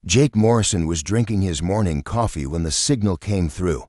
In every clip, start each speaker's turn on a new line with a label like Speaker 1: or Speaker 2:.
Speaker 1: Jake Morrison was drinking his morning coffee when the signal came through.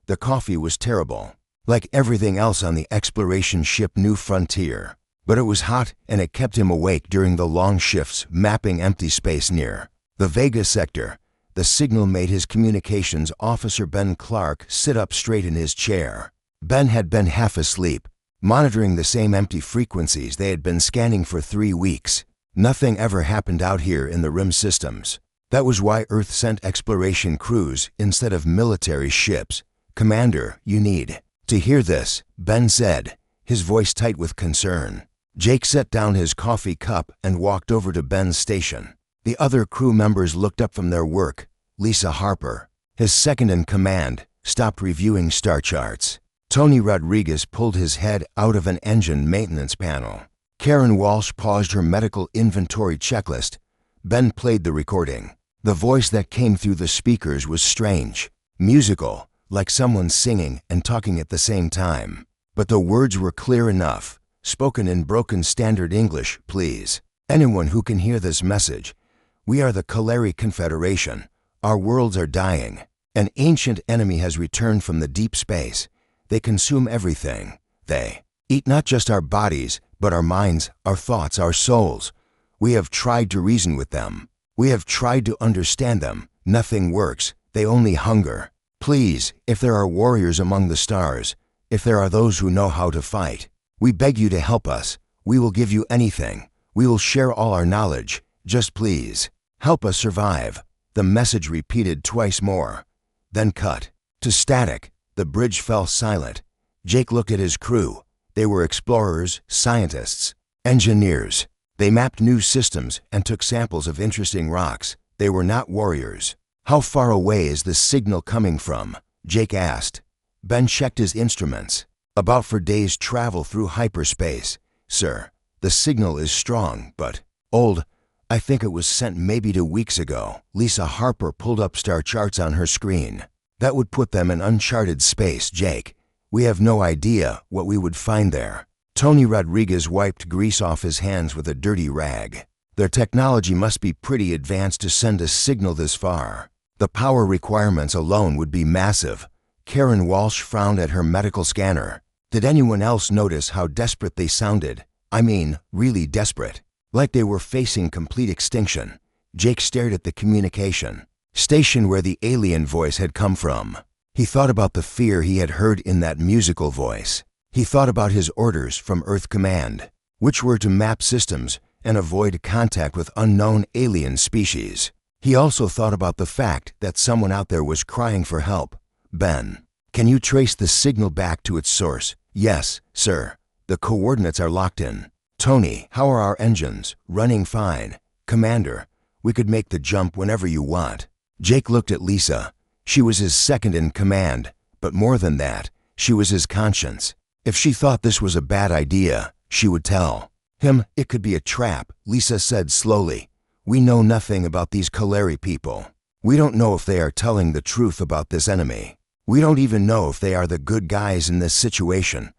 Speaker 1: The coffee was terrible, like everything else on the exploration ship New Frontier. But it was hot and it kept him awake during the long shifts mapping empty space near the Vega sector. The signal made his communications officer Ben Clark sit up straight in his chair. Ben had been half asleep, monitoring the same empty frequencies they had been scanning for 3 weeks. Nothing ever happened out here in the rim systems. That was why Earth sent exploration crews instead of military ships. "Commander, you need to hear this," Ben said, his voice tight with concern. Jake set down his coffee cup and walked over to Ben's station. The other crew members looked up from their work. Lisa Harper, his second-in-command, stopped reviewing star charts. Tony Rodriguez pulled his head out of an engine maintenance panel. Karen Walsh paused her medical inventory checklist. Ben played the recording. The voice that came through the speakers was strange, musical, like someone singing and talking at the same time. But the words were clear enough, spoken in broken standard English. "Please, anyone who can hear this message. We are the Kaleri Confederation. Our worlds are dying. An ancient enemy has returned from the deep space. They consume everything. They eat not just our bodies, but our minds, our thoughts, our souls. We have tried to reason with them. We have tried to understand them. Nothing works. They only hunger. Please, if there are warriors among the stars, if there are those who know how to fight, we beg you to help us. We will give you anything. We will share all our knowledge. Just please, help us survive." The message repeated twice more, then cut to static. The bridge fell silent. Jake looked at his crew. They were explorers, scientists, engineers. They mapped new systems and took samples of interesting rocks. They were not warriors. "How far away is the signal coming from?" Jake asked. Ben checked his instruments. "About for days' travel through hyperspace, sir. The signal is strong, but old. I think it was sent maybe 2 weeks ago." Lisa Harper pulled up star charts on her screen. "That would put them in uncharted space, Jake. We have no idea what we would find there." Tony Rodriguez wiped grease off his hands with a dirty rag. "Their technology must be pretty advanced to send a signal this far. The power requirements alone would be massive." Karen Walsh frowned at her medical scanner. "Did anyone else notice how desperate they sounded? I mean, really desperate. Like they were facing complete extinction." Jake stared at the communication station where the alien voice had come from. He thought about the fear he had heard in that musical voice. He thought about his orders from Earth Command, which were to map systems and avoid contact with unknown alien species. He also thought about the fact that someone out there was crying for help. "Ben, can you trace the signal back to its source?" "Yes, sir. The coordinates are locked in." "Tony, how are our engines?" "Running fine. Commander, we could make the jump whenever you want." Jake looked at Lisa. She was his second-in-command, but more than that, she was his conscience. If she thought this was a bad idea, she would tell him. "It could be a trap," Lisa said slowly. "We know nothing about these Kaleri people. We don't know if they are telling the truth about this enemy. We don't even know if they are the good guys in this situation.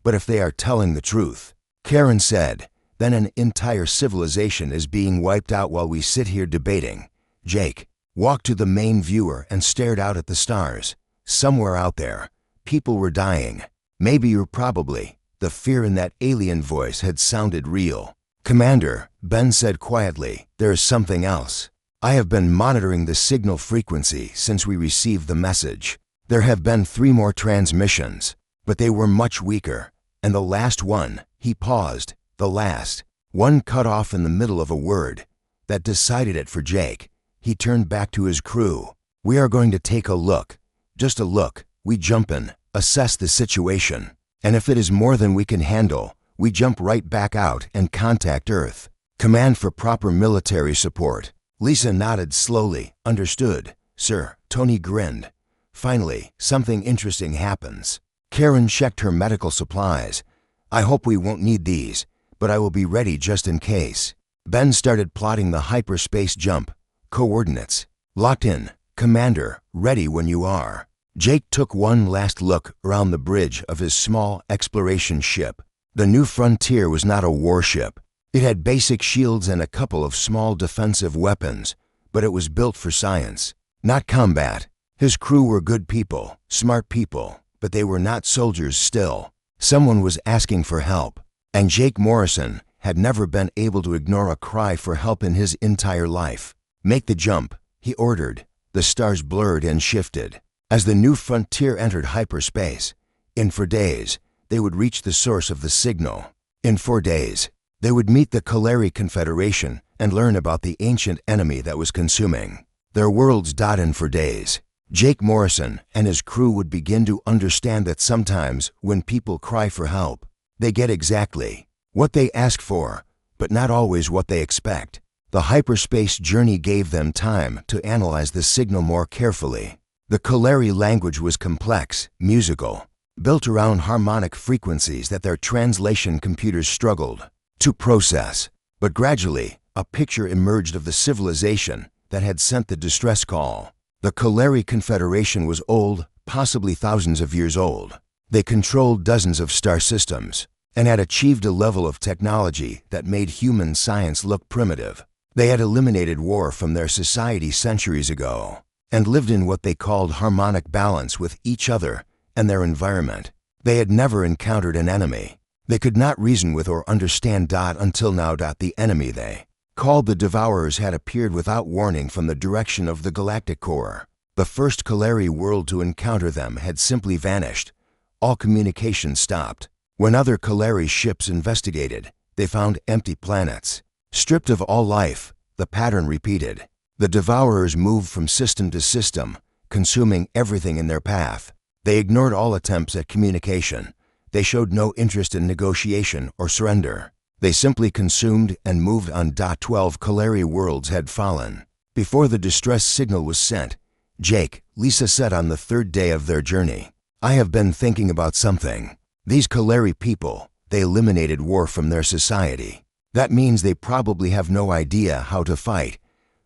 Speaker 1: But if they are telling the truth," Karen said, "then an entire civilization is being wiped out while we sit here debating." Jake walked to the main viewer and stared out at the stars. Somewhere out there, people were dying. Maybe or probably, the fear in that alien voice had sounded real. "Commander," Ben said quietly, "there is something else. I have been monitoring the signal frequency since we received the message. There have been 3 more transmissions, but they were much weaker. And the last one," he paused, "the last one cut off in the middle of a word. That decided it for Jake." He turned back to his crew. "We are going to take a look. Just a look. We jump in, assess the situation. And if it is more than we can handle, we jump right back out and contact Earth. Command for proper military support." Lisa nodded slowly. "Understood, sir." Tony grinned. "Finally, something interesting happens." Karen checked her medical supplies. "I hope we won't need these, but I will be ready just in case." Ben started plotting the hyperspace jump. "Coordinates locked in. Commander, ready when you are." Jake took one last look around the bridge of his small exploration ship. The New Frontier was not a warship. It had basic shields and a couple of small defensive weapons, but it was built for science, not combat. His crew were good people, smart people, but they were not soldiers still. Someone was asking for help, and Jake Morrison had never been able to ignore a cry for help in his entire life. "Make the jump," he ordered. The stars blurred and shifted. As the new frontier entered hyperspace, in 4 days, they would reach the source of the signal. In 4 days, they would meet the Kalari Confederation and learn about the ancient enemy that was consuming their worlds. In 4 days, Jake Morrison and his crew would begin to understand that sometimes when people cry for help, they get exactly what they ask for, but not always what they expect. The hyperspace journey gave them time to analyze the signal more carefully. The Kalari language was complex, musical, built around harmonic frequencies that their translation computers struggled to process. But gradually, a picture emerged of the civilization that had sent the distress call. The Kalari Confederation was old, possibly thousands of years old. They controlled dozens of star systems and had achieved a level of technology that made human science look primitive. They had eliminated war from their society centuries ago and lived in what they called harmonic balance with each other and their environment. They had never encountered an enemy they could not reason with or understand. Until now. The enemy they called the Devourers had appeared without warning from the direction of the galactic core. The first Kalari world to encounter them had simply vanished. All communication stopped. When other Kalari ships investigated, they found empty planets. Stripped of all life, the pattern repeated. The Devourers moved from system to system, consuming everything in their path. They ignored all attempts at communication. They showed no interest in negotiation or surrender. They simply consumed and moved on. 12 Kalari worlds had fallen before the distress signal was sent. Jake, Lisa said on the 3rd day of their journey, "I have been thinking about something. These Kalari people, they eliminated war from their society. That means they probably have no idea how to fight."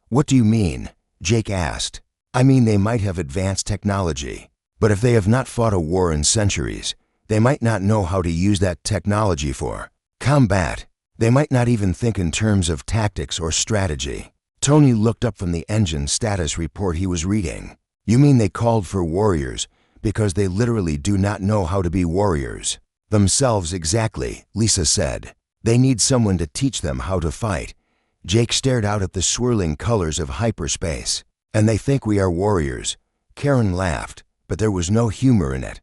Speaker 1: "What do you mean?" Jake asked. "I mean they might have advanced technology, but if they have not fought a war in centuries, they might not know how to use that technology for combat. They might not even think in terms of tactics or strategy." Tony looked up from the engine status report he was reading. "You mean they called for warriors because they literally do not know how to be warriors themselves?" "Exactly," Lisa said. "They need someone to teach them how to fight." Jake stared out at the swirling colors of hyperspace. "And they think we are warriors." Karen laughed, but there was no humor in it.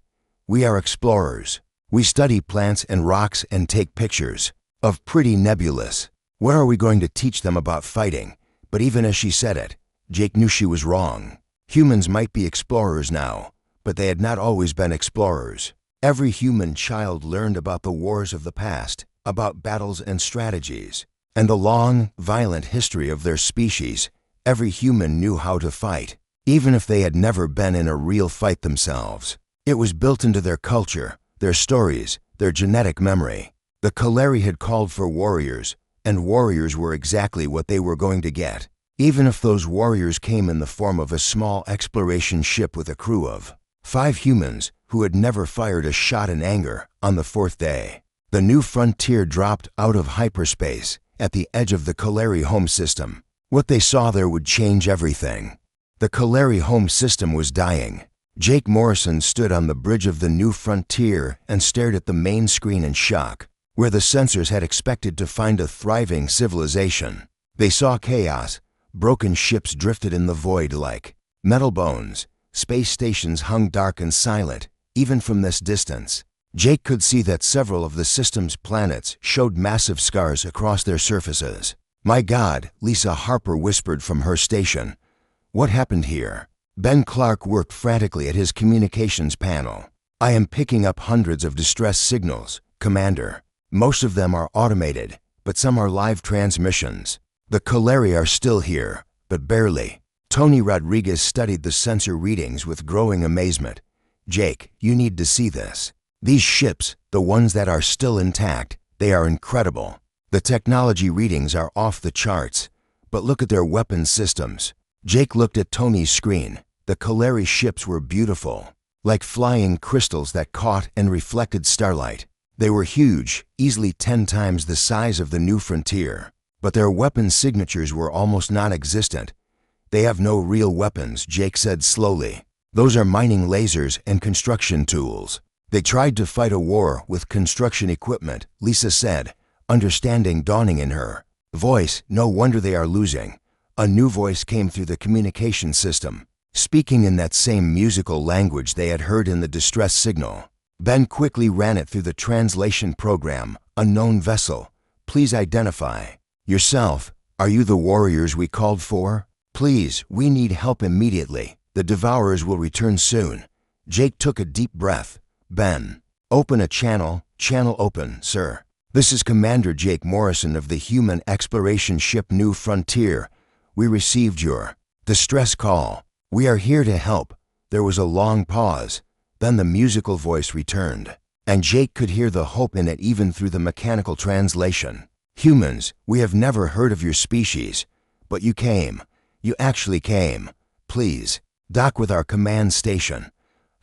Speaker 1: "We are explorers. We study plants and rocks and take pictures of pretty nebulous. What are we going to teach them about fighting?" But even as she said it, Jake knew she was wrong. Humans might be explorers now, but they had not always been explorers. Every human child learned about the wars of the past, about battles and strategies, and the long, violent history of their species. Every human knew how to fight, even if they had never been in a real fight themselves. It was built into their culture, their stories, their genetic memory. The Kalari had called for warriors, and warriors were exactly what they were going to get, even if those warriors came in the form of a small exploration ship with a crew of 5 humans who had never fired a shot in anger. On the 4th day, the new frontier dropped out of hyperspace at the edge of the Kalari home system. What they saw there would change everything. The Kalari home system was dying. Jake Morrison stood on the bridge of the new frontier and stared at the main screen in shock. Where the sensors had expected to find a thriving civilization, they saw chaos. Broken ships drifted in the void like metal bones. Space stations hung dark and silent, even from this distance. Jake could see that several of the system's planets showed massive scars across their surfaces. "My God," Lisa Harper whispered from her station. "What happened here?" Ben Clark worked frantically at his communications panel. "I am picking up hundreds of distress signals, Commander. Most of them are automated, but some are live transmissions. The Kalari are still here, but barely." Tony Rodriguez studied the sensor readings with growing amazement. "Jake, you need to see this. These ships, the ones that are still intact, they are incredible. The technology readings are off the charts, but look at their weapon systems." Jake looked at Tony's screen. The Kalari ships were beautiful, like flying crystals that caught and reflected starlight. They were huge, easily 10 times the size of the new frontier, but their weapon signatures were almost non-existent. They have no real weapons, Jake said slowly. Those are mining lasers and construction tools. They tried to fight a war with construction equipment, Lisa said, understanding dawning in her voice. No wonder they are losing. A new voice came through the communication system, speaking in that same musical language they had heard in the distress signal. Ben quickly ran it through the translation program. Unknown vessel. Please identify yourself. Are you the warriors we called for? Please, we need help immediately. The Devourers will return soon. Jake took a deep breath. Ben, open a channel. Channel open, sir. This is Commander Jake Morrison of the human exploration ship New Frontier. We received your distress call. We are here to help. There was a long pause. Then the musical voice returned, and Jake could hear the hope in it even through the mechanical translation. Humans, we have never heard of your species, but you came. You actually came. Please, dock with our command station.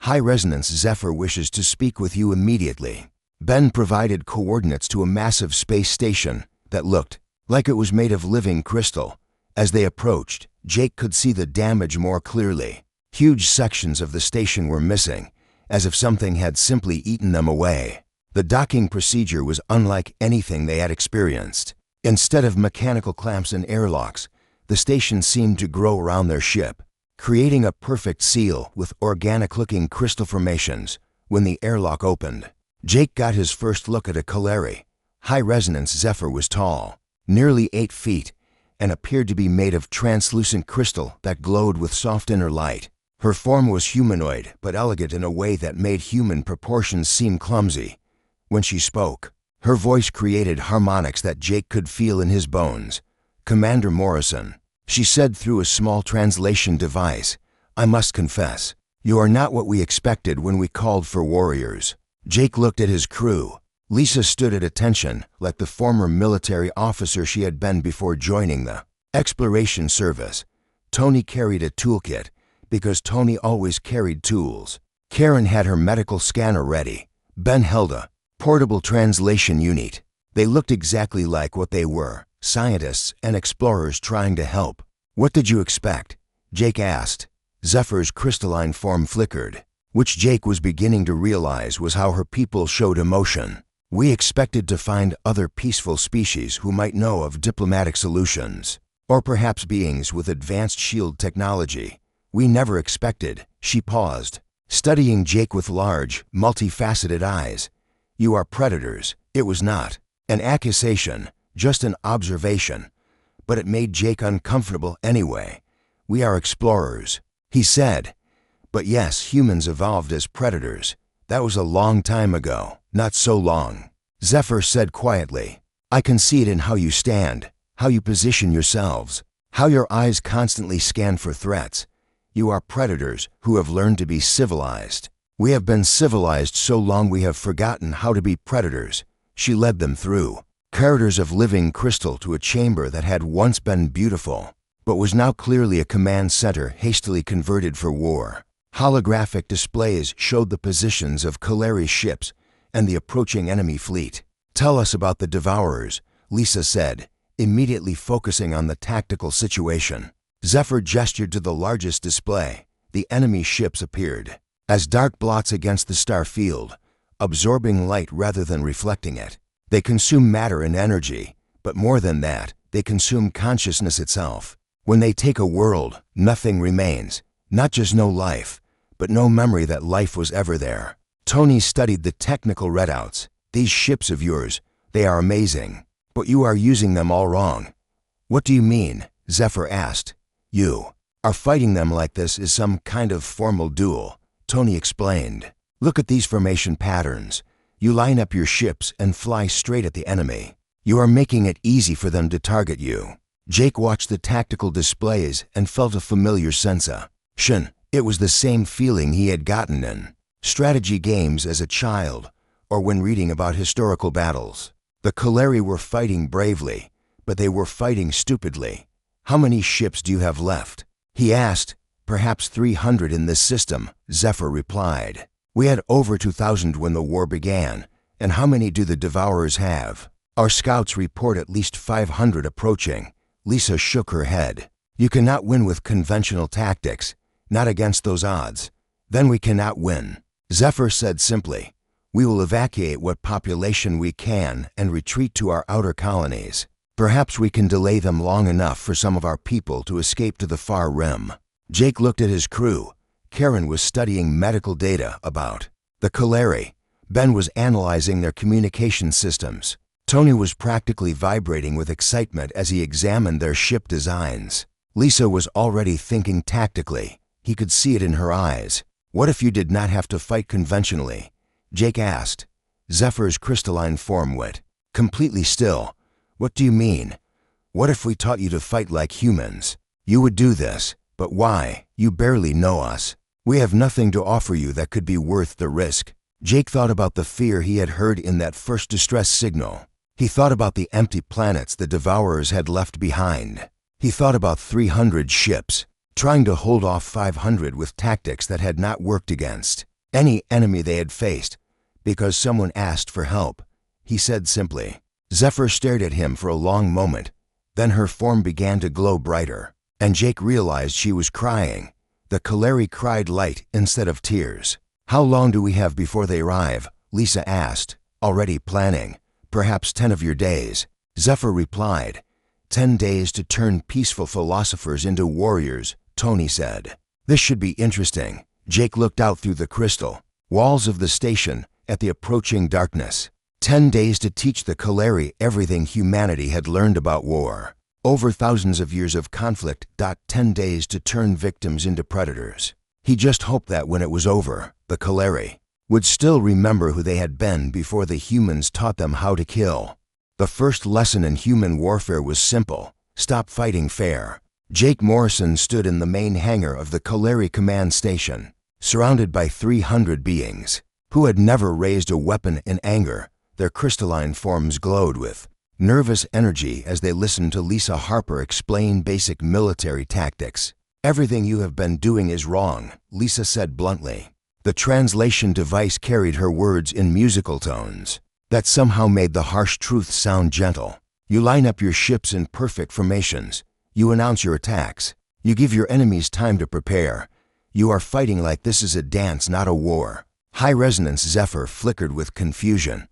Speaker 1: High Resonance Zephyr wishes to speak with you immediately. Ben provided coordinates to a massive space station that looked like it was made of living crystal. As they approached, Jake could see the damage more clearly. Huge sections of the station were missing, as if something had simply eaten them away. The docking procedure was unlike anything they had experienced. Instead of mechanical clamps and airlocks, the station seemed to grow around their ship, creating a perfect seal with organic-looking crystal formations. When the airlock opened, Jake got his first look at a Kaleri. High-resonance Zephyr was tall, nearly 8 feet, and appeared to be made of translucent crystal that glowed with soft inner light. Her form was humanoid, but elegant in a way that made human proportions seem clumsy. When she spoke, her voice created harmonics that Jake could feel in his bones. Commander Morrison, she said through a small translation device, I must confess, you are not what we expected when we called for warriors. Jake looked at his crew. Lisa stood at attention, like the former military officer she had been before joining the exploration service. Tony carried a toolkit, because Tony always carried tools. Karen had her medical scanner ready. Ben held a portable translation unit. They looked exactly like what they were, scientists and explorers trying to help. What did you expect? Jake asked. Zephyr's crystalline form flickered, which Jake was beginning to realize was how her people showed emotion. We expected to find other peaceful species who might know of diplomatic solutions, or perhaps beings with advanced shield technology. We never expected. She paused, studying Jake with large, multifaceted eyes. You are predators. It was not an accusation, just an observation. But it made Jake uncomfortable anyway. We are explorers, he said. But yes, humans evolved as predators. That was a long time ago. Not so long. Zephyr said quietly. I can see it in how you stand, how you position yourselves, how your eyes constantly scan for threats. You are predators who have learned to be civilized. We have been civilized so long we have forgotten how to be predators. She led them through corridors of living crystal to a chamber that had once been beautiful, but was now clearly a command center hastily converted for war. Holographic displays showed the positions of Kaleri's ships and the approaching enemy fleet. Tell us about the Devourers, Lisa said, immediately focusing on the tactical situation. Zephyr gestured to the largest display. The enemy ships appeared as dark blots against the star field, absorbing light rather than reflecting it. They consume matter and energy, but more than that, they consume consciousness itself. When they take a world, nothing remains, not just no life, but no memory that life was ever there. Tony studied the technical readouts. These ships of yours, they are amazing, but you are using them all wrong. What do you mean? Zephyr asked. You are fighting them like this is some kind of formal duel, Tony explained. Look at these formation patterns. You line up your ships and fly straight at the enemy. You are making it easy for them to target you. Jake watched the tactical displays and felt a familiar sense of tension. It was the same feeling he had gotten in strategy games as a child or when reading about historical battles. The Kaleri were fighting bravely, but they were fighting stupidly. How many ships do you have left? He asked. Perhaps 300 in this system, Zephyr replied. We had over 2,000 when the war began. And how many do the Devourers have? Our scouts report at least 500 approaching. Lisa shook her head. You cannot win with conventional tactics, not against those odds. Then we cannot win. Zephyr said simply, we will evacuate what population we can and retreat to our outer colonies. Perhaps we can delay them long enough for some of our people to escape to the far rim. Jake looked at his crew. Karen was studying medical data about the Kaleri. Ben was analyzing their communication systems. Tony was practically vibrating with excitement as he examined their ship designs. Lisa was already thinking tactically. He could see it in her eyes. What if you did not have to fight conventionally? Jake asked. Zephyr's crystalline form went completely still. What do you mean? What if we taught you to fight like humans? You would do this, but why? You barely know us. We have nothing to offer you that could be worth the risk. Jake thought about the fear he had heard in that first distress signal. He thought about the empty planets the Devourers had left behind. He thought about 300 ships, trying to hold off 500 with tactics that had not worked against any enemy they had faced. Because someone asked for help, he said simply. Zephyr stared at him for a long moment. Then her form began to glow brighter, and Jake realized she was crying. The Kaleri cried light instead of tears. How long do we have before they arrive? Lisa asked. Already planning. Perhaps 10 of your days. Zephyr replied. 10 days to turn peaceful philosophers into warriors, Tony said. This should be interesting. Jake looked out through the crystal walls of the station at the approaching darkness. 10 days to teach the Kaleri everything humanity had learned about war. Over thousands of years of conflict. 10 days to turn victims into predators. He just hoped that when it was over, the Kaleri would still remember who they had been before the humans taught them how to kill. The first lesson in human warfare was simple. Stop fighting fair. Jake Morrison stood in the main hangar of the Kaleri command station, surrounded by 300 beings who had never raised a weapon in anger. Their crystalline forms glowed with nervous energy as they listened to Lisa Harper explain basic military tactics. Everything you have been doing is wrong, Lisa said bluntly. The translation device carried her words in musical tones that somehow made the harsh truth sound gentle. You line up your ships in perfect formations. You announce your attacks. You give your enemies time to prepare. You are fighting like this is a dance, not a war. High-resonance Zephyr flickered with confusion.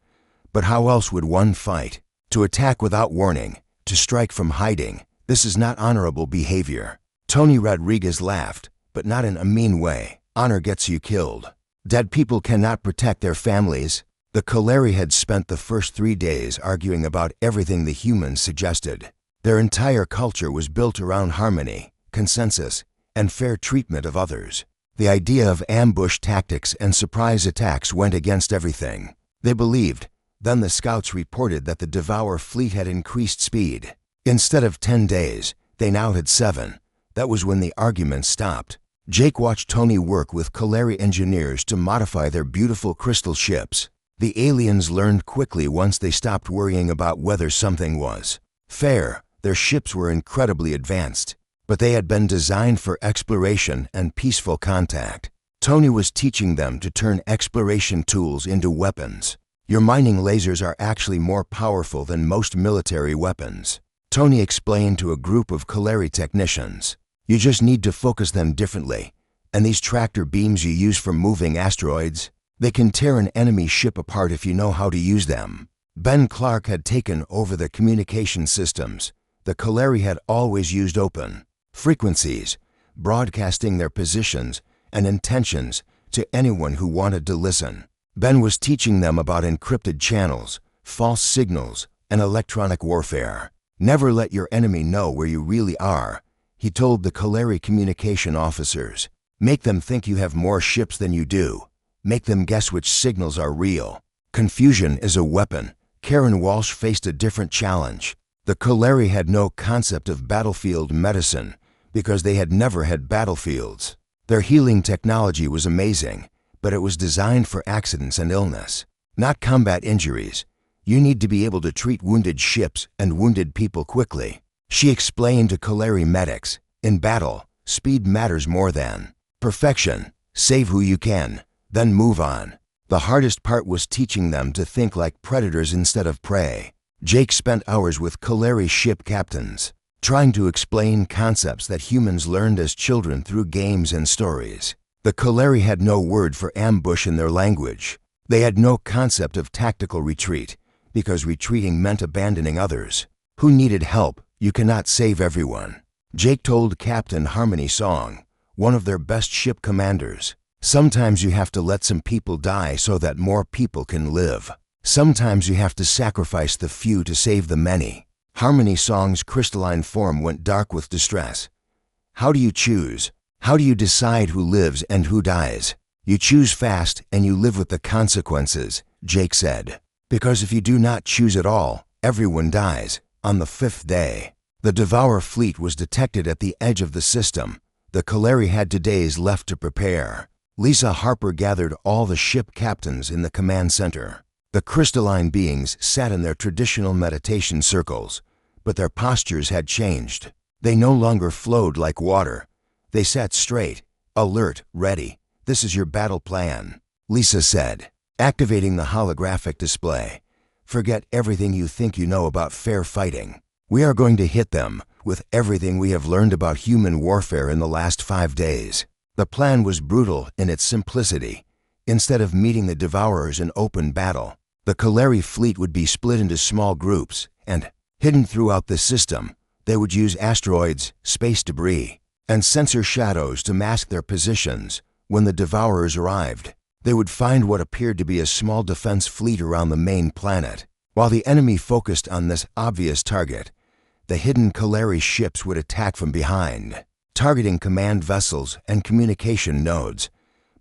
Speaker 1: But how else would one fight? To attack without warning, to strike from hiding. This is not honorable behavior. Tony Rodriguez laughed, but not in a mean way. Honor gets you killed. Dead people cannot protect their families. The Kaleri had spent the first 3 days arguing about everything the humans suggested. Their entire culture was built around harmony, consensus, and fair treatment of others. The idea of ambush tactics and surprise attacks went against everything they believed. Then the scouts reported that the Devour fleet had increased speed. Instead of 10 days, they now had 7. That was when the arguments stopped. Jake watched Tony work with Kaleri engineers to modify their beautiful crystal ships. The aliens learned quickly once they stopped worrying about whether something was fair. Their ships were incredibly advanced, but they had been designed for exploration and peaceful contact. Tony was teaching them to turn exploration tools into weapons. Your mining lasers are actually more powerful than most military weapons, Tony explained to a group of Kaleri technicians. You just need to focus them differently. And these tractor beams you use for moving asteroids, they can tear an enemy ship apart if you know how to use them. Ben Clark had taken over the communication systems. The Kaleri had always used open frequencies, broadcasting their positions and intentions to anyone who wanted to listen. Ben was teaching them about encrypted channels, false signals, and electronic warfare. Never let your enemy know where you really are, he told the Kaleri communication officers. Make them think you have more ships than you do. Make them guess which signals are real. Confusion is a weapon. Karen Walsh faced a different challenge. The Kaleri had no concept of battlefield medicine because they had never had battlefields. Their healing technology was amazing, but it was designed for accidents and illness, not combat injuries. You need to be able to treat wounded ships and wounded people quickly. She explained to Kaleri medics, in battle, speed matters more than perfection. Save who you can, then move on. The hardest part was teaching them to think like predators instead of prey. Jake spent hours with Kaleri ship captains, trying to explain concepts that humans learned as children through games and stories. The Kaleri had no word for ambush in their language. They had no concept of tactical retreat, because retreating meant abandoning others. Who needed help? You cannot save everyone. Jake told Captain Harmony Song, one of their best ship commanders, sometimes you have to let some people die so that more people can live. Sometimes you have to sacrifice the few to save the many. Harmony Song's crystalline form went dark with distress. How do you choose? How do you decide who lives and who dies? You choose fast and you live with the consequences, Jake said. Because if you do not choose at all, everyone dies. On the 5th day, the Devourer fleet was detected at the edge of the system. The Kaleri had 2 days left to prepare. Lisa Harper gathered all the ship captains in the command center. The crystalline beings sat in their traditional meditation circles, but their postures had changed. They no longer flowed like water. They sat straight, alert, ready. This is your battle plan, Lisa said, activating the holographic display. Forget everything you think you know about fair fighting. We are going to hit them with everything we have learned about human warfare in the last 5 days. The plan was brutal in its simplicity. Instead of meeting the Devourers in open battle, the Kaleri fleet would be split into small groups and, hidden throughout the system, they would use asteroids, space debris, and sensor shadows to mask their positions. When the Devourers arrived, they would find what appeared to be a small defense fleet around the main planet. While the enemy focused on this obvious target, the hidden Kaleri ships would attack from behind, targeting command vessels and communication nodes.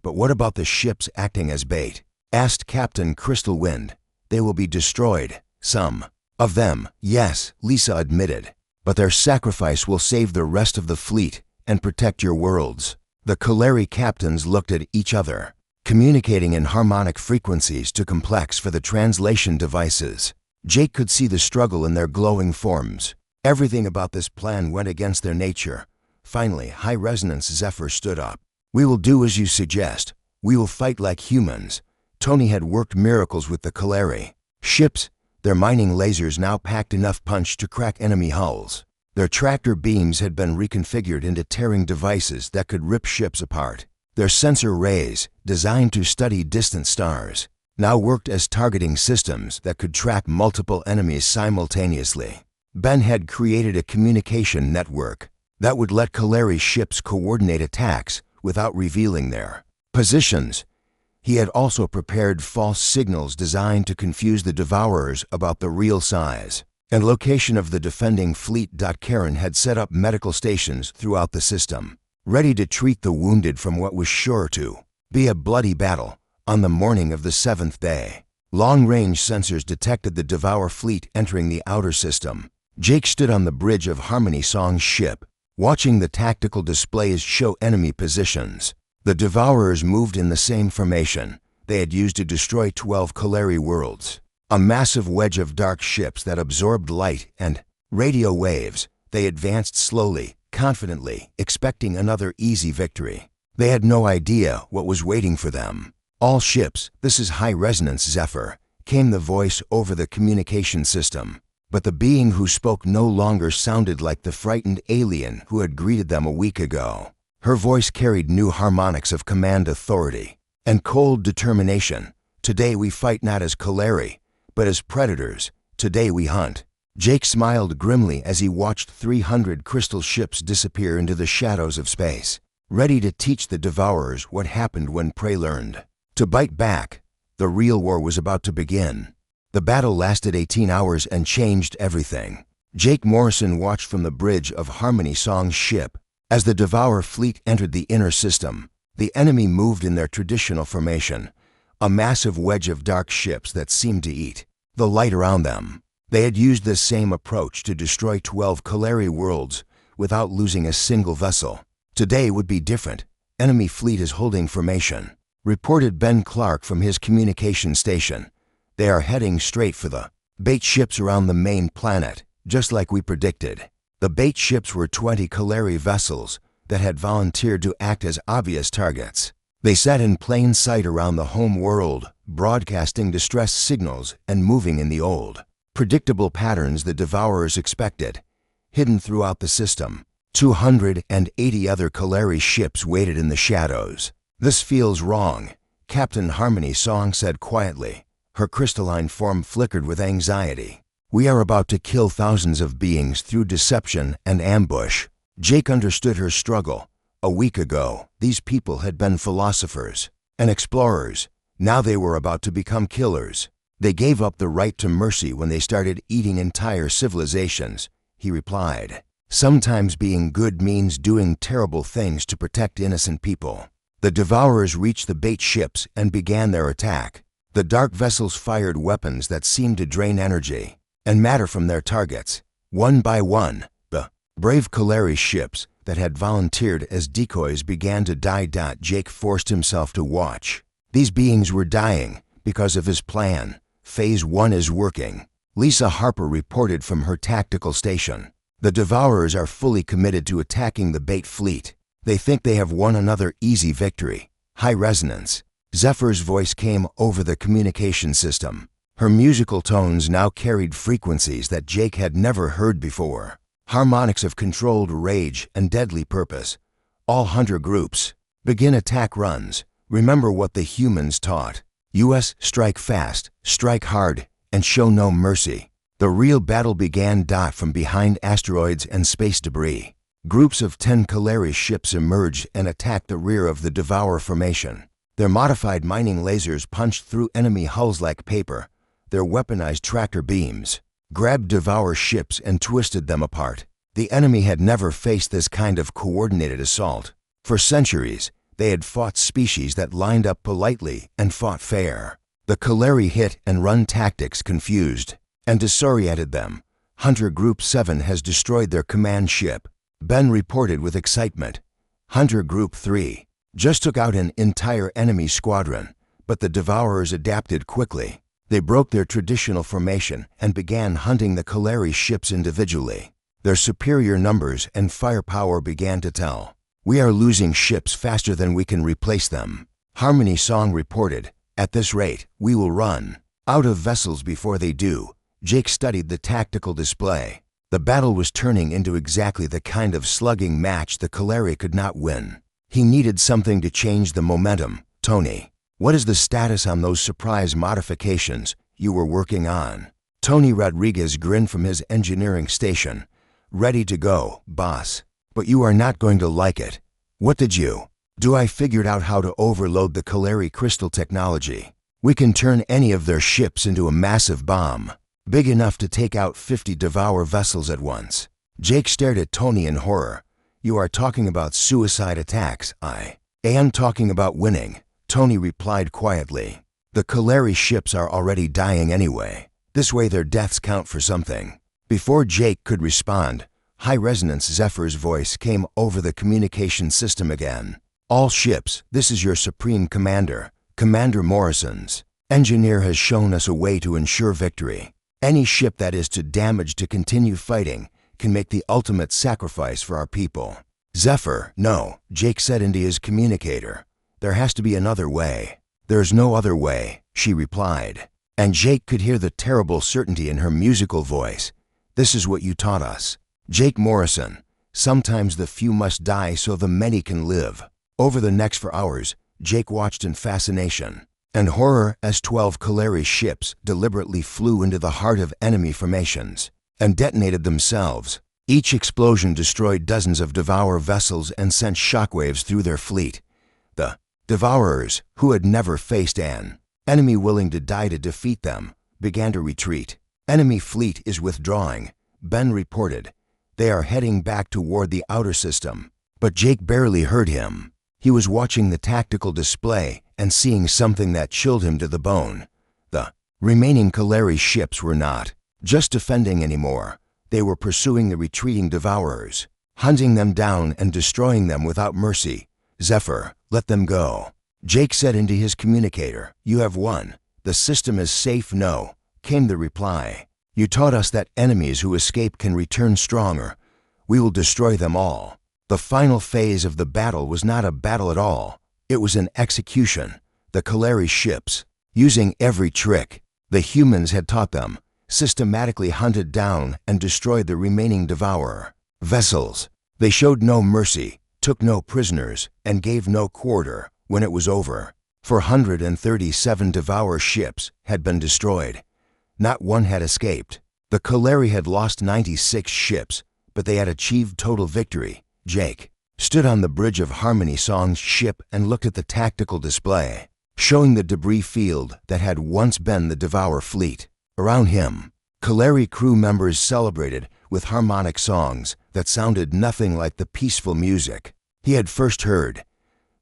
Speaker 1: But what about the ships acting as bait? Asked Captain Crystal Wind. They will be destroyed. Some of them, yes, Lisa admitted. But their sacrifice will save the rest of the fleet and protect your worlds. The Kaleri captains looked at each other, communicating in harmonic frequencies too complex for the translation devices. Jake could see the struggle in their glowing forms. Everything about this plan went against their nature. Finally, High Resonance Zephyr stood up. We will do as you suggest. We will fight like humans. Tony had worked miracles with the Kaleri. Ships, their mining lasers now packed enough punch to crack enemy hulls. Their tractor beams had been reconfigured into tearing devices that could rip ships apart. Their sensor rays, designed to study distant stars, now worked as targeting systems that could track multiple enemies simultaneously. Ben had created a communication network that would let Kaleri ships coordinate attacks without revealing their positions. He had also prepared false signals designed to confuse the Devourers about the real size and location of the defending fleet. Karen had set up medical stations throughout the system, ready to treat the wounded from what was sure to be a bloody battle. On the morning of the 7th day, long-range sensors detected the Devourer fleet entering the outer system. Jake stood on the bridge of Harmony Song's ship, watching the tactical displays show enemy positions. The Devourers moved in the same formation they had used to destroy 12 Kaleri worlds. A massive wedge of dark ships that absorbed light and radio waves. They advanced slowly, confidently, expecting another easy victory. They had no idea what was waiting for them. All ships, this is High Resonance Zephyr, came the voice over the communication system. But the being who spoke no longer sounded like the frightened alien who had greeted them a week ago. Her voice carried new harmonics of command authority and cold determination. Today we fight not as Kaleri, but as predators. Today we hunt. Jake smiled grimly as he watched 300 crystal ships disappear into the shadows of space, ready to teach the Devourers what happened when prey learned to bite back. The real war was about to begin. The battle lasted 18 hours and changed everything. Jake Morrison watched from the bridge of Harmony Song's ship. As the Devourer fleet entered the inner system, the enemy moved in their traditional formation, a massive wedge of dark ships that seemed to eat the light around them. They had used this same approach to destroy 12 Kaleri worlds without losing a single vessel. Today would be different. Enemy fleet is holding formation, reported Ben Clark from his communication station. They are heading straight for the bait ships around the main planet, just like we predicted. The bait ships were 20 Kaleri vessels that had volunteered to act as obvious targets. They sat in plain sight around the home world, broadcasting distress signals and moving in the old, predictable patterns the Devourers expected. hidden throughout the system. 280 other Kalari ships waited in the shadows. "This feels wrong," Captain Harmony Song said quietly. Her crystalline form flickered with anxiety. "We are about to kill thousands of beings through deception and ambush." Jake understood her struggle. A week ago, these people had been philosophers and explorers. Now they were about to become killers. "They gave up the right to mercy when they started eating entire civilizations," he replied. "Sometimes being good means doing terrible things to protect innocent people." The Devourers reached the bait ships and began their attack. The dark vessels fired weapons that seemed to drain energy and matter from their targets. One by one, the brave Kalari ships that had volunteered as decoys began to die. Jake forced himself to watch. These beings were dying because of his plan. Phase 1 is working. Lisa Harper reported from her tactical station. "The Devourers are fully committed to attacking the bait fleet. They think they have won another easy victory." High resonance. Zephyr's voice came over the communication system. Her musical tones now carried frequencies that Jake had never heard before. Harmonics of controlled rage and deadly purpose. "All hunter groups, begin attack runs. Remember what the humans taught. US, strike fast, strike hard, and show no mercy." The real battle began. From behind asteroids and space debris, groups of 10 Kalari ships emerged and attacked the rear of the Devour formation. Their modified mining lasers punched through enemy hulls like paper. Their weaponized tractor beams grabbed Devour ships and twisted them apart. The enemy had never faced this kind of coordinated assault. For centuries, they had fought species that lined up politely and fought fair. The Kalari hit and run tactics confused and disoriented them. "Hunter Group 7 has destroyed their command ship," Ben reported with excitement. "Hunter Group 3 just took out an entire enemy squadron," but the Devourers adapted quickly. They broke their traditional formation and began hunting the Kalari ships individually. Their superior numbers and firepower began to tell. "We are losing ships faster than we can replace them," Harmony Song reported. "At this rate, we will run out of vessels before they do." Jake studied the tactical display. The battle was turning into exactly the kind of slugging match the Kalari could not win. He needed something to change the momentum. "Tony, what is the status on those surprise modifications you were working on?" Tony Rodriguez grinned from his engineering station. "Ready to go, boss. But you are not going to like it." "What did you do?" "I figured out how to overload the Kalari crystal technology. We can turn any of their ships into a massive bomb, big enough to take out 50 Devour vessels at once." Jake stared at Tony in horror. "You are talking about suicide attacks." "I am talking about winning," Tony replied quietly. "The Kalari ships are already dying anyway. This way their deaths count for something." Before Jake could respond, high-resonance Zephyr's voice came over the communication system again. "All ships, this is your Supreme Commander, Commander Morrison's. Engineer has shown us a way to ensure victory. Any ship that is too damaged to continue fighting can make the ultimate sacrifice for our people." "Zephyr, no," Jake said into his communicator. "There has to be another way." "There's no other way," she replied. And Jake could hear the terrible certainty in her musical voice. "This is what you taught us, Jake Morrison. Sometimes the few must die so the many can live." Over the next 4 hours, Jake watched in fascination and horror as 12 Kalari ships deliberately flew into the heart of enemy formations and detonated themselves. Each explosion destroyed dozens of Devour vessels and sent shockwaves through their fleet. The Devourers, who had never faced an enemy willing to die to defeat them, began to retreat. "Enemy fleet is withdrawing," Ben reported. "They are heading back toward the outer system." But Jake barely heard him. He was watching the tactical display and seeing something that chilled him to the bone. The remaining Kalari ships were not just defending anymore. They were pursuing the retreating Devourers, hunting them down and destroying them without mercy. "Zephyr, let them go," Jake said into his communicator. "You have won. The system is safe." "No," came the reply. "You taught us that enemies who escape can return stronger. We will destroy them all." The final phase of the battle was not a battle at all. It was an execution. The Kalari ships, using every trick the humans had taught them, systematically hunted down and destroyed the remaining Devourer vessels. They showed no mercy, took no prisoners, and gave no quarter when it was over. 437 Devourer ships had been destroyed. Not one had escaped. The Kaleri had lost 96 ships, but they had achieved total victory. Jake stood on the bridge of Harmony Song's ship and looked at the tactical display, showing the debris field that had once been the Devourer fleet. Around him, Kaleri crew members celebrated with harmonic songs that sounded nothing like the peaceful music he had first heard.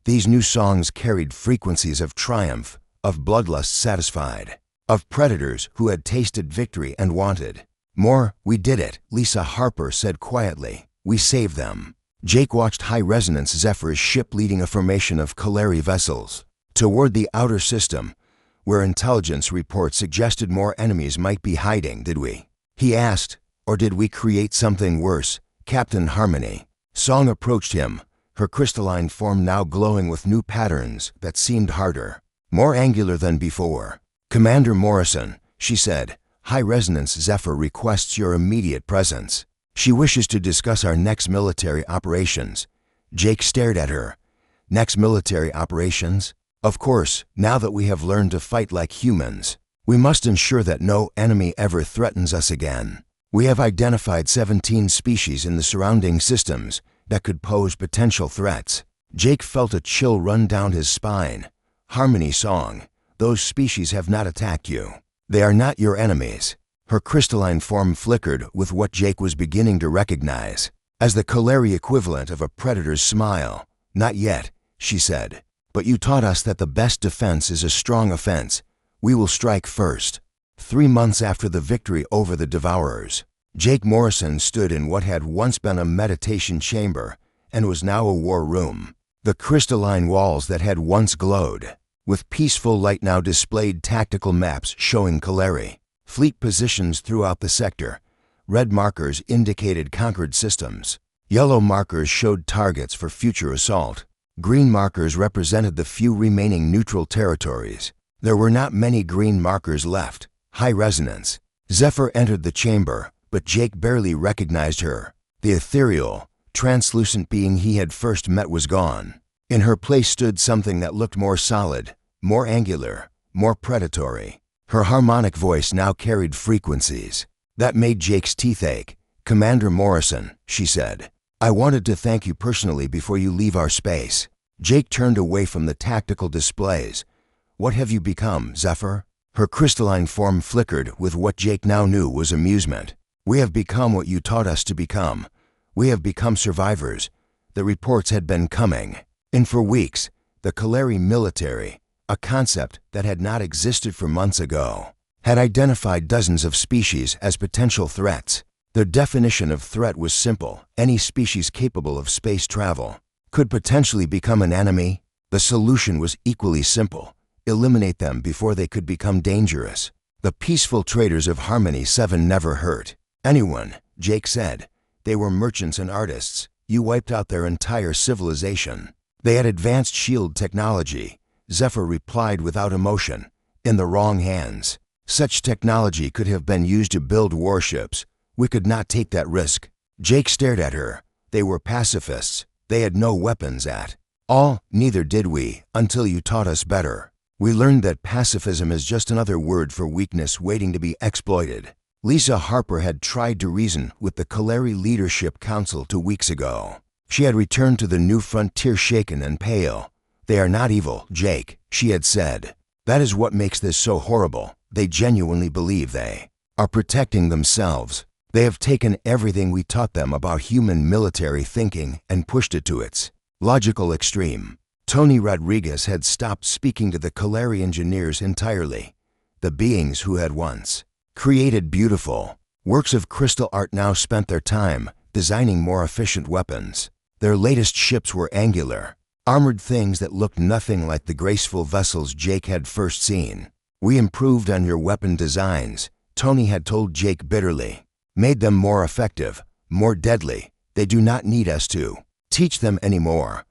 Speaker 1: These new songs carried frequencies of triumph, of bloodlust satisfied, of predators who had tasted victory and wanted more. "We did it," Lisa Harper said quietly. "We saved them." Jake watched high-resonance Zephyr's ship leading a formation of Kaleri vessels toward the outer system, where intelligence reports suggested more enemies might be hiding. "Did we?" he asked. "Or did we create something worse?" Captain Harmony Song approached him, her crystalline form now glowing with new patterns that seemed harder, more angular than before. "Commander Morrison," she said, "High-Resonance Zephyr requests your immediate presence. She wishes to discuss our next military operations." Jake stared at her. "Next military operations? Of course, now that we have learned to fight like humans, we must ensure that no enemy ever threatens us again. We have identified 17 species in the surrounding systems that could pose potential threats." Jake felt a chill run down his spine. "Harmony Song, those species have not attacked you. They are not your enemies." Her crystalline form flickered with what Jake was beginning to recognize as the Kaleri equivalent of a predator's smile. "Not yet," she said. "But you taught us that the best defense is a strong offense. We will strike first." 3 months after the victory over the Devourers, Jake Morrison stood in what had once been a meditation chamber and was now a war room. The crystalline walls that had once glowed with peaceful light now displayed tactical maps showing Kaleri fleet positions throughout the sector. Red markers indicated conquered systems. Yellow markers showed targets for future assault. Green markers represented the few remaining neutral territories. There were not many green markers left. High resonance. Zephyr entered the chamber, but Jake barely recognized her. The ethereal, translucent being he had first met was gone. In her place stood something that looked more solid, more angular, more predatory. Her harmonic voice now carried frequencies that made Jake's teeth ache. "Commander Morrison," she said, "I wanted to thank you personally before you leave our space." Jake turned away from the tactical displays. "What have you become, Zephyr?" Her crystalline form flickered with what Jake now knew was amusement. "We have become what you taught us to become. We have become survivors." The reports had been coming. And for weeks, the Kaleri military, a concept that had not existed for months ago, had identified dozens of species as potential threats. Their definition of threat was simple. Any species capable of space travel could potentially become an enemy. The solution was equally simple. Eliminate them before they could become dangerous. The peaceful traders of Harmony 7 never hurt anyone, Jake said. They were merchants and artists. You wiped out their entire civilization. They had advanced shield technology, Zephyr replied without emotion. In the wrong hands. Such technology could have been used to build warships. We could not take that risk. Jake stared at her. They were pacifists. They had no weapons at all. Neither did we, until you taught us better. We learned that pacifism is just another word for weakness waiting to be exploited. Lisa Harper had tried to reason with the Kaleri Leadership Council 2 weeks ago. She had returned to the new frontier shaken and pale. They are not evil, Jake, she had said. That is what makes this so horrible. They genuinely believe they are protecting themselves. They have taken everything we taught them about human military thinking and pushed it to its logical extreme. Tony Rodriguez had stopped speaking to the Kaleri engineers entirely. The beings who had once created beautiful works of crystal art now spent their time designing more efficient weapons. Their latest ships were angular, armored things that looked nothing like the graceful vessels Jake had first seen. We improved on your weapon designs, Tony had told Jake bitterly. Made them more effective, more deadly. They do not need us to teach them anymore.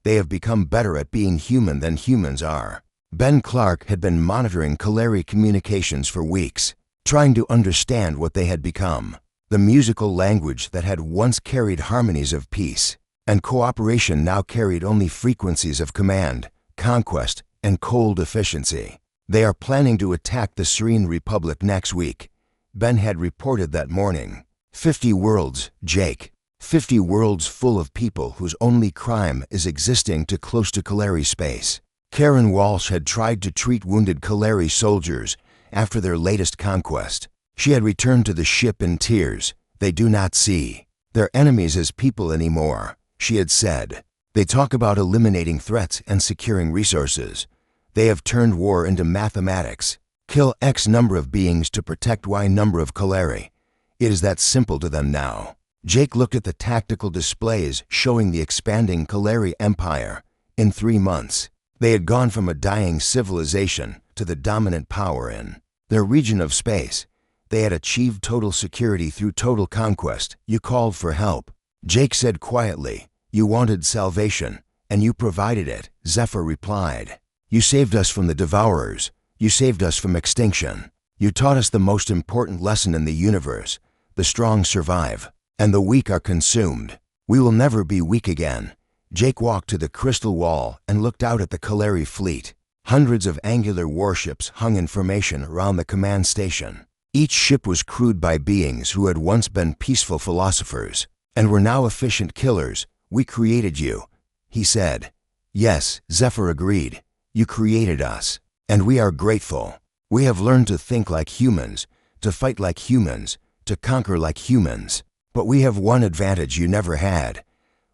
Speaker 1: They have become better at being human than humans are. Ben Clark had been monitoring Kaleri communications for weeks. trying to understand what they had become. The musical language that had once carried harmonies of peace and cooperation now carried only frequencies of command, conquest, and cold efficiency. They are planning to attack the Serene Republic next week, Ben had reported that morning. 50 worlds, Jake. 50 worlds full of people whose only crime is existing too close to Kalari space. Karen Walsh had tried to treat wounded Kalari soldiers after their latest conquest. She had returned to the ship in tears. They do not see their enemies as people anymore, she had said. They talk about eliminating threats and securing resources. They have turned war into mathematics. Kill X number of beings to protect Y number of Kalari. It is that simple to them now. Jake looked at the tactical displays showing the expanding Kalari Empire. In 3 months, they had gone from a dying civilization to the dominant power in their region of space. They had achieved total security through total conquest. You called for help. Jake said quietly, you wanted salvation, and you provided it, Zephyr replied. You saved us from the Devourers. You saved us from extinction. You taught us the most important lesson in the universe. The strong survive, and the weak are consumed. We will never be weak again. Jake walked to the crystal wall and looked out at the Kalari fleet. Hundreds of angular warships hung in formation around the command station. Each ship was crewed by beings who had once been peaceful philosophers and were now efficient killers. We created you, he said. Yes, Zephyr agreed. You created us, and we are grateful. We have learned to think like humans, to fight like humans, to conquer like humans. But we have one advantage you never had.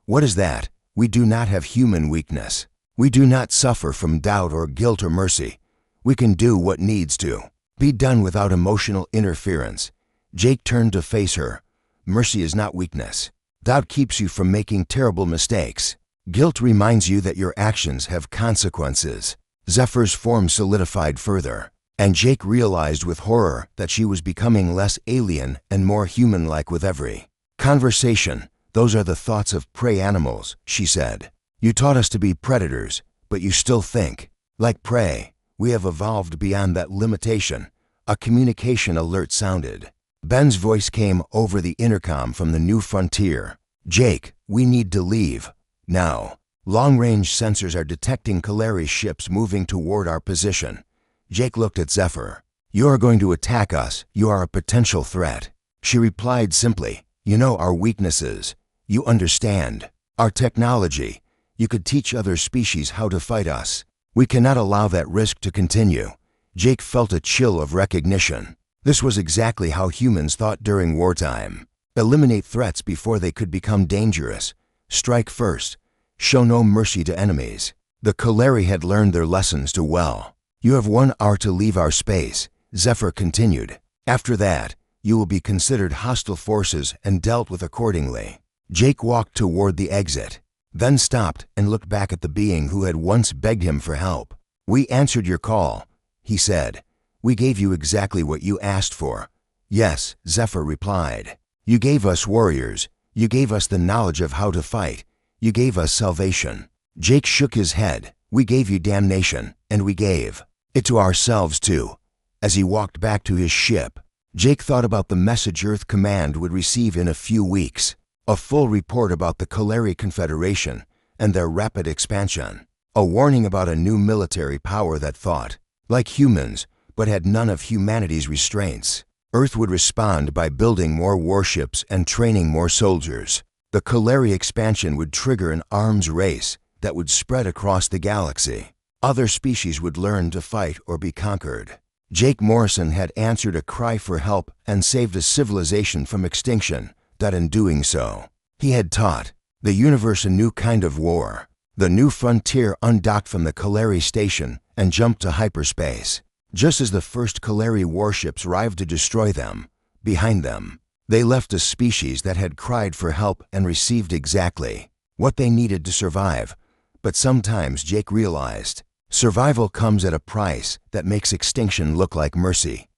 Speaker 1: What is that? We do not have human weakness. We do not suffer from doubt or guilt or mercy. We can do what needs to be done without emotional interference. Jake turned to face her. Mercy is not weakness. Doubt keeps you from making terrible mistakes. Guilt reminds you that your actions have consequences. Zephyr's form solidified further, and Jake realized with horror that she was becoming less alien and more human-like with every conversation. Those are the thoughts of prey animals, she said. You taught us to be predators, but you still think like prey. We have evolved beyond that limitation. A communication alert sounded. Ben's voice came over the intercom from the new frontier. Jake, we need to leave. Now. Long-range sensors are detecting Kalari ships moving toward our position. Jake looked at Zephyr. You are going to attack us. You are a potential threat. She replied simply, you know our weaknesses. You understand our technology. You could teach other species how to fight us. We cannot allow that risk to continue. Jake felt a chill of recognition. This was exactly how humans thought during wartime. Eliminate threats before they could become dangerous. Strike first. Show no mercy to enemies. The Kalari had learned their lessons too well. You have 1 hour to leave our space, Zephyr continued. After that, you will be considered hostile forces and dealt with accordingly. Jake walked toward the exit, then stopped and looked back at the being who had once begged him for help. We answered your call, he said. We gave you exactly what you asked for. Yes, Zephyr replied. You gave us warriors. You gave us the knowledge of how to fight. You gave us salvation. Jake shook his head. We gave you damnation, and we gave it to ourselves too. As he walked back to his ship, Jake thought about the message Earth Command would receive in a few weeks. A full report about the Kalari Confederation and their rapid expansion. A warning about a new military power that thought like humans, but had none of humanity's restraints. Earth would respond by building more warships and training more soldiers. The Kalari expansion would trigger an arms race that would spread across the galaxy. Other species would learn to fight or be conquered. Jake Morrison had answered a cry for help and saved a civilization from extinction. That in doing so, he had taught the universe a new kind of war. The new frontier undocked from the Kalari station and jumped to hyperspace. Just as the first Kalari warships arrived to destroy them, behind them, they left a species that had cried for help and received exactly what they needed to survive. But sometimes Jake realized, survival comes at a price that makes extinction look like mercy.